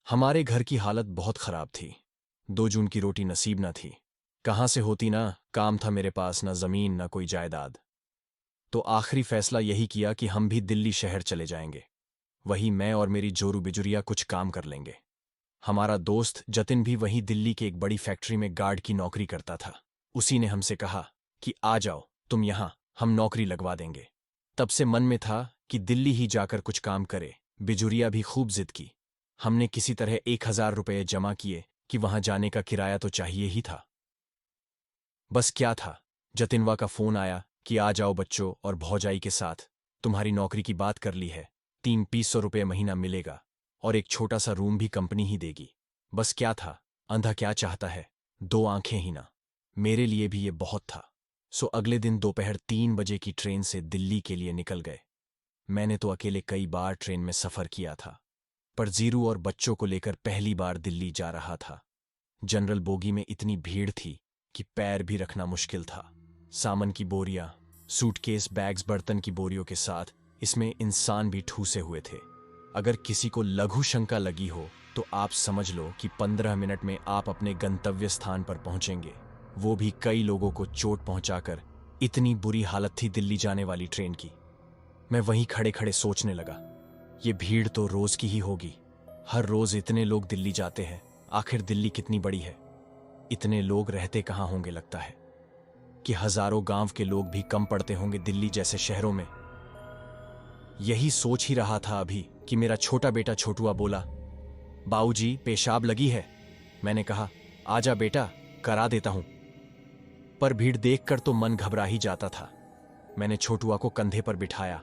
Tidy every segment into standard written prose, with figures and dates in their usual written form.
हमारे घर की हालत बहुत खराब थी। 2 जून की रोटी नसीब न थी। कहाँ से होती ना, काम था मेरे पास, न जमीन न कोई जायदाद। तो आखिरी फैसला यही किया कि हम भी दिल्ली शहर चले जाएंगे। वही मैं और मेरी जोरू बिजुरिया कुछ काम कर लेंगे। हमारा दोस्त जतिन भी वहीं दिल्ली के एक बड़ी फैक्ट्री में गार्ड की नौकरी करता था। उसी ने हमसे कहा कि आ जाओ तुम यहां, हम नौकरी लगवा देंगे। तब से मन में था कि दिल्ली ही जाकर कुछ काम करे। बिजुरिया भी खूब जिद की। हमने किसी तरह 1,000 रुपये जमा किए कि वहां जाने का किराया तो चाहिए ही था। बस क्या था, जतिनवा का फोन आया कि आ जाओ बच्चों और भौजाई के साथ, तुम्हारी नौकरी की बात कर ली है, 300-300 रुपये महीना मिलेगा और एक छोटा सा रूम भी कंपनी ही देगी। बस क्या था, अंधा क्या चाहता है, 2 आंखें ही ना। मेरे लिए भी ये बहुत था। सो अगले दिन दोपहर 3 बजे की ट्रेन से दिल्ली के लिए निकल गए। मैंने तो अकेले कई बार ट्रेन में सफर किया था, पर जीरू और बच्चों को लेकर पहली बार दिल्ली जा रहा था। जनरल बोगी में इतनी भीड़ थी कि पैर भी रखना मुश्किल था। सामान की बोरियां, सूटकेस, बैग्स, बर्तन की बोरियों के साथ इसमें इंसान भी ठूसे हुए थे। अगर किसी को लघु शंका लगी हो तो आप समझ लो कि 15 मिनट में आप अपने गंतव्य स्थान पर पहुंचेंगे, वो भी कई लोगों को चोट पहुंचाकर। इतनी बुरी हालत थी दिल्ली जाने वाली ट्रेन की। मैं वहीं खड़े खड़े सोचने लगा, ये भीड़ तो रोज की ही होगी। हर रोज इतने लोग दिल्ली जाते हैं, आखिर दिल्ली कितनी बड़ी है, इतने लोग रहते कहाँ होंगे। लगता है कि हजारों गांव के लोग भी कम पड़ते होंगे दिल्ली जैसे शहरों में। यही सोच ही रहा था अभी कि मेरा छोटा बेटा छोटुआ बोला, बाऊजी पेशाब लगी है। मैंने कहा, आजा बेटा, करा देता हूं। पर भीड़ देखकर तो मन घबरा ही जाता था। मैंने छोटुआ को कंधे पर बिठाया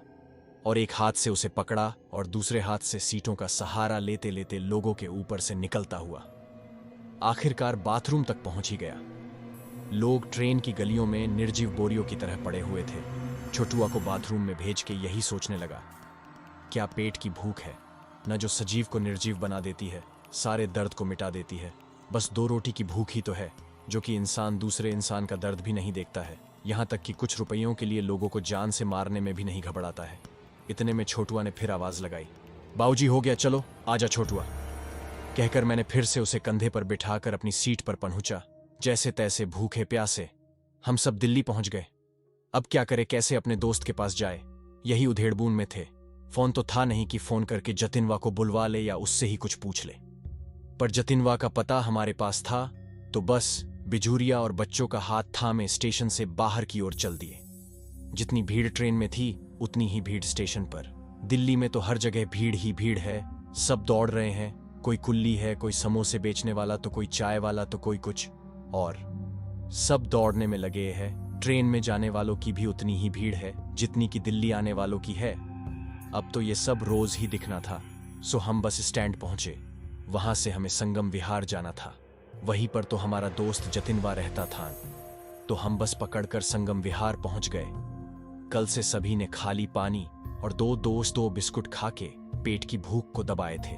और एक हाथ से उसे पकड़ा और दूसरे हाथ से सीटों का सहारा लेते लेते लोगों के ऊपर से निकलता हुआ आखिरकार बाथरूम तक पहुंच ही गया। लोग ट्रेन की गलियों में निर्जीव बोरियों की तरह पड़े हुए थे। छोटुआ को बाथरूम में भेज के यही सोचने लगा, क्या पेट की भूख है, न जो सजीव को निर्जीव बना देती है, सारे दर्द को मिटा देती है। बस 2 रोटी की भूख ही तो है, जो कि इंसान दूसरे इंसान का दर्द भी नहीं देखता है, यहां तक कि कुछ रुपयों के लिए लोगों को जान से मारने में भी नहीं घबराता है। इतने में छोटुआ ने फिर आवाज लगाई, बाऊजी हो गया, चलो आजा छोटुआ। कहकर मैंने फिर से उसे कंधे पर बिठाकर अपनी सीट पर पहुंचा। जैसे तैसे भूखे प्यासे हम सब दिल्ली पहुंच गए। अब क्या करे, कैसे अपने दोस्त के पास जाए, यही उधेड़बून में थे। फोन तो था नहीं कि फोन करके जतिनवा को बुलवा ले या उससे ही कुछ पूछ ले। पर जतिनवा का पता हमारे पास था, तो बस बिजूरिया और बच्चों का हाथ थामे स्टेशन से बाहर की ओर चल दिए। जितनी भीड़ ट्रेन में थी उतनी ही भीड़ स्टेशन पर। दिल्ली में तो हर जगह भीड़ ही भीड़ है। सब दौड़ रहे हैं, कोई कुल्ली है, कोई समोसे बेचने वाला, तो कोई चाय वाला, तो कोई कुछ और। सब दौड़ने में लगे हैं। ट्रेन में जाने वालों की भी उतनी ही भीड़ है जितनी कि दिल्ली आने वालों की है। अब तो ये सब रोज ही दिखना था। सो हम बस स्टैंड पहुंचे। वहां से हमें संगम विहार जाना था। वहीं पर तो हमारा दोस्त जतिनवा रहता था। तो हम बस पकड़कर संगम विहार पहुंच गए। कल से सभी ने खाली पानी और 2 बिस्कुट खा के पेट की भूख को दबाए थे।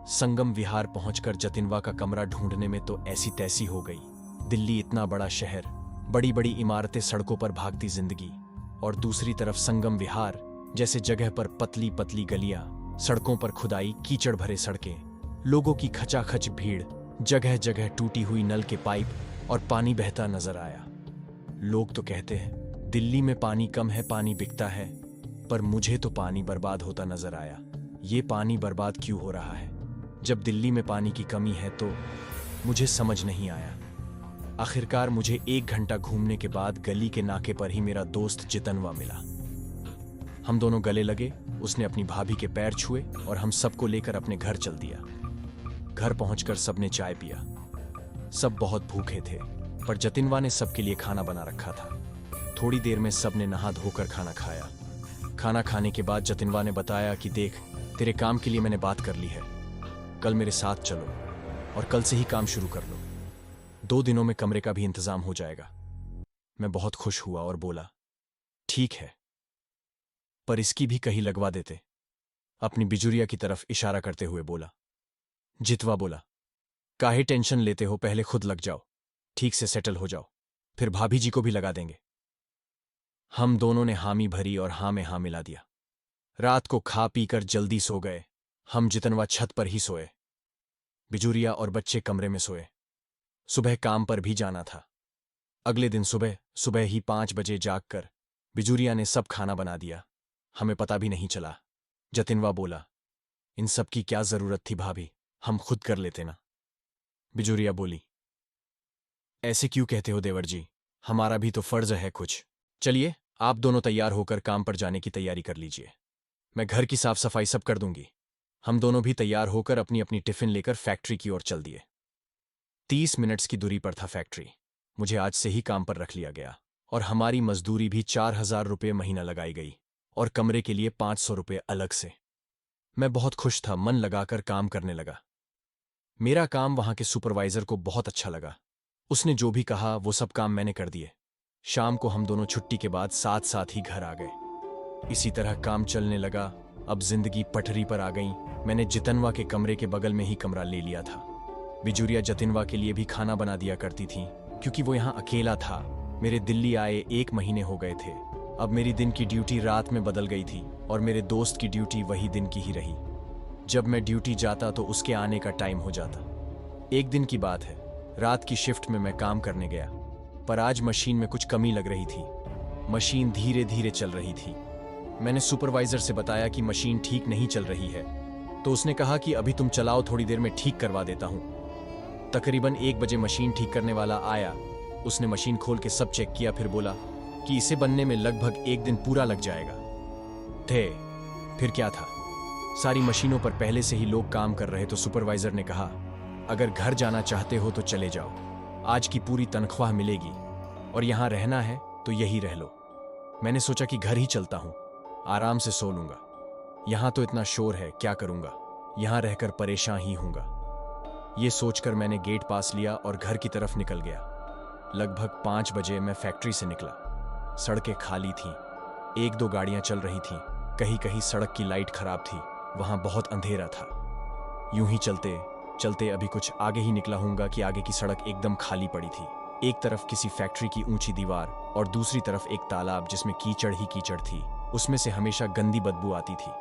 संगम विहार पहुंचकर जतिनवा का कमरा ढूंढने में तो ऐसी तैसी हो गई। दिल्ली इतना बड़ा शहर, बड़ी बड़ी इमारतें, सड़कों पर भागती जिंदगी, और दूसरी तरफ संगम विहार जैसे जगह पर पतली पतली गलियां, सड़कों पर खुदाई, कीचड़ भरे सड़कें, लोगों की खचाखच भीड़, जगह जगह टूटी हुई नल के पाइप और पानी बहता नजर आया। लोग तो कहते हैं दिल्ली में पानी कम है, पानी बिकता है, पर मुझे तो पानी बर्बाद होता नजर आया। ये पानी बर्बाद क्यों हो रहा है जब दिल्ली में पानी की कमी है, तो मुझे समझ नहीं आया। आखिरकार मुझे 1 घंटा घूमने के बाद गली के नाके पर ही मेरा दोस्त जितनवा मिला। हम दोनों गले लगे, उसने अपनी भाभी के पैर छुए और हम सबको लेकर अपने घर चल दिया। घर पहुंचकर सबने चाय पिया। सब बहुत भूखे थे, पर जतिनवा ने सबके लिए खाना बना रखा था। थोड़ी देर में सबने नहा धोकर खाना खाया। खाना खाने के बाद जतिनवा ने बताया कि देख, तेरे काम के लिए मैंने बात कर ली है, कल मेरे साथ चलो और कल से ही काम शुरू कर लो। 2 दिनों में कमरे का भी इंतजाम हो जाएगा। मैं बहुत खुश हुआ और बोला, ठीक है, पर इसकी भी कहीं लगवा देते। अपनी बिजुरिया की तरफ इशारा करते हुए बोला। जितवा बोला, काहे टेंशन लेते हो, पहले खुद लग जाओ, ठीक से सेटल हो जाओ, फिर भाभी जी को भी लगा देंगे। हम दोनों ने हामी भरी और हाँ में हाँ मिला दिया। रात को खा पी कर जल्दी सो गए। हम जितनवा छत पर ही सोए। बिजुरिया और बच्चे कमरे में सोए। सुबह काम पर भी जाना था। अगले दिन सुबह सुबह ही 5 बजे जागकर बिजुरिया ने सब खाना बना दिया। हमें पता भी नहीं चला। जतिनवा बोला, इन सब की क्या जरूरत थी भाभी, हम खुद कर लेते ना। बिजुरिया बोली, ऐसे क्यों कहते हो देवर जी, हमारा भी तो फर्ज है कुछ। चलिए, आप दोनों तैयार होकर काम पर जाने की तैयारी कर लीजिए। मैं घर की साफ सफाई सब कर दूंगी। हम दोनों भी तैयार होकर अपनी अपनी टिफिन लेकर फैक्ट्री की ओर चल दिए। 30 मिनट्स की दूरी पर था फैक्ट्री। मुझे आज से ही काम पर रख लिया गया और हमारी मजदूरी भी 4,000 रुपये महीना लगाई गई और कमरे के लिए 500 रुपये अलग से। मैं बहुत खुश था, मन लगाकर काम करने लगा। मेरा काम वहां के सुपरवाइजर को बहुत अच्छा लगा। उसने जो भी कहा वो सब काम मैंने कर दिए। शाम को हम दोनों छुट्टी के बाद साथ साथ ही घर आ गए। इसी तरह काम चलने लगा। अब जिंदगी पटरी पर आ गई। मैंने जितनवा के कमरे के बगल में ही कमरा ले लिया था। बिजुरिया जतिनवा के लिए भी खाना बना दिया करती थी, क्योंकि वो यहाँ अकेला था। मेरे दिल्ली आए 1 महीने हो गए थे। अब मेरी दिन की ड्यूटी रात में बदल गई थी और मेरे दोस्त की ड्यूटी वही दिन की ही रही। जब मैं ड्यूटी जाता तो उसके आने का टाइम हो जाता। एक दिन की बात है, रात की शिफ्ट में मैं काम करने गया, पर आज मशीन में कुछ कमी लग रही थी। मशीन धीरे धीरे चल रही थी। मैंने सुपरवाइजर से बताया कि मशीन ठीक नहीं चल रही है, तो उसने कहा कि अभी तुम चलाओ, थोड़ी देर में ठीक करवा देता हूं। तकरीबन 1 बजे मशीन ठीक करने वाला आया। उसने मशीन खोल के सब चेक किया, फिर बोला कि इसे बनने में लगभग 1 दिन पूरा लग जाएगा। फिर क्या था, सारी मशीनों पर पहले से ही लोग काम कर रहे, तो सुपरवाइजर ने कहा, अगर घर जाना चाहते हो तो चले जाओ, आज की पूरी तनख्वाह मिलेगी और यहां रहना है तो यही रह लो। मैंने सोचा कि घर ही चलता हूं, आराम से सो लूंगा। यहां तो इतना शोर है, क्या करूंगा, यहां रहकर परेशान ही हूंगा। ये सोचकर मैंने गेट पास लिया और घर की तरफ निकल गया। लगभग 5 बजे मैं फैक्ट्री से निकला। सड़कें खाली थीं, 1-2 गाड़ियां चल रही थीं। कहीं कहीं सड़क की लाइट खराब थी, वहां बहुत अंधेरा था। यूं ही चलते चलते अभी कुछ आगे ही निकला हूंगा कि आगे की सड़क एकदम खाली पड़ी थी। एक तरफ किसी फैक्ट्री की ऊंची दीवार और दूसरी तरफ एक तालाब जिसमें कीचड़ ही कीचड़ थी। उसमें से हमेशा गंदी बदबू आती थी।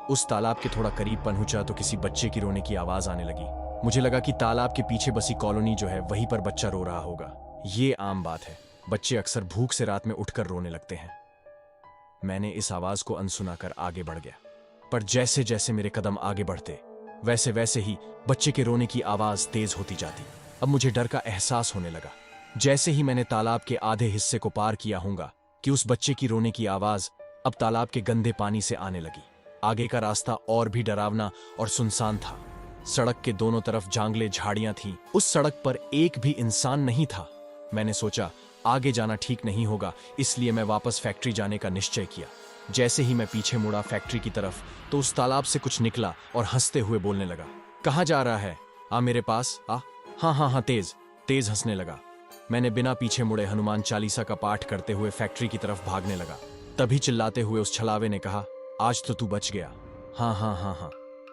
उस तालाब के थोड़ा करीब पहुंचा तो किसी बच्चे की रोने की आवाज आने लगी। मुझे लगा कि तालाब के पीछे बसी कॉलोनी जो है वहीं पर बच्चा रो रहा होगा। ये आम बात है, बच्चे अक्सर भूख से रात में उठकर रोने लगते हैं। मैंने इस आवाज को अनसुना कर आगे बढ़ गया, पर जैसे जैसे मेरे कदम आगे बढ़ते वैसे वैसे ही बच्चे के रोने की आवाज तेज होती जाती। अब मुझे डर का एहसास होने लगा। जैसे ही मैंने तालाब के आधे हिस्से को पार किया होगा कि उस बच्चे की रोने की आवाज अब तालाब के गंदे पानी से आने लगी। आगे का रास्ता और भी डरावना और सुनसान था। सड़क के दोनों तरफ जांगले झाड़ियां थीं। उस सड़क पर एक भी इंसान नहीं था। मैंने सोचा आगे जाना ठीक नहीं होगा, इसलिए मैं वापस फैक्ट्री जाने का निश्चय किया। जैसे ही मैं पीछे मुड़ा फैक्ट्री की तरफ, तो उस तालाब से कुछ निकला और हंसते हुए बोलने लगा, कहाँ जा रहा है, आ मेरे पास आ। हाँ हाँ हाँ, तेज तेज हंसने लगा। मैंने बिना पीछे मुड़े हनुमान चालीसा का पाठ करते हुए फैक्ट्री की तरफ भागने लगा। तभी चिल्लाते हुए उस छलावे ने कहा, आज तो तू बच गया। हाँ हाँ हाँ हाँ।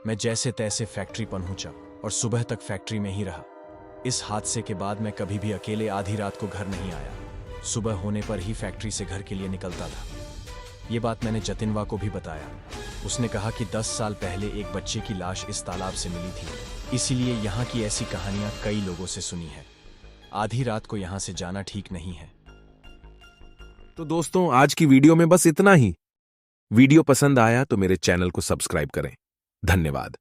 मैं जैसे तैसे फैक्ट्री पहुंचा और सुबह तक फैक्ट्री में ही रहा। इस हादसे के बाद मैं कभी भी अकेले आधी रात को घर नहीं आया। सुबह होने पर ही फैक्ट्री से घर के लिए निकलता था। ये बात मैंने जतिनवा को भी बताया। उसने कहा कि 10 साल पहले एक बच्चे की लाश इस तालाब से मिली थी, इसीलिए यहाँ की ऐसी कहानियां कई लोगों से सुनी है। आधी रात को यहाँ से जाना ठीक नहीं है। तो दोस्तों, आज की वीडियो में बस इतना ही। वीडियो पसंद आया तो मेरे चैनल को सब्सक्राइब करें। धन्यवाद।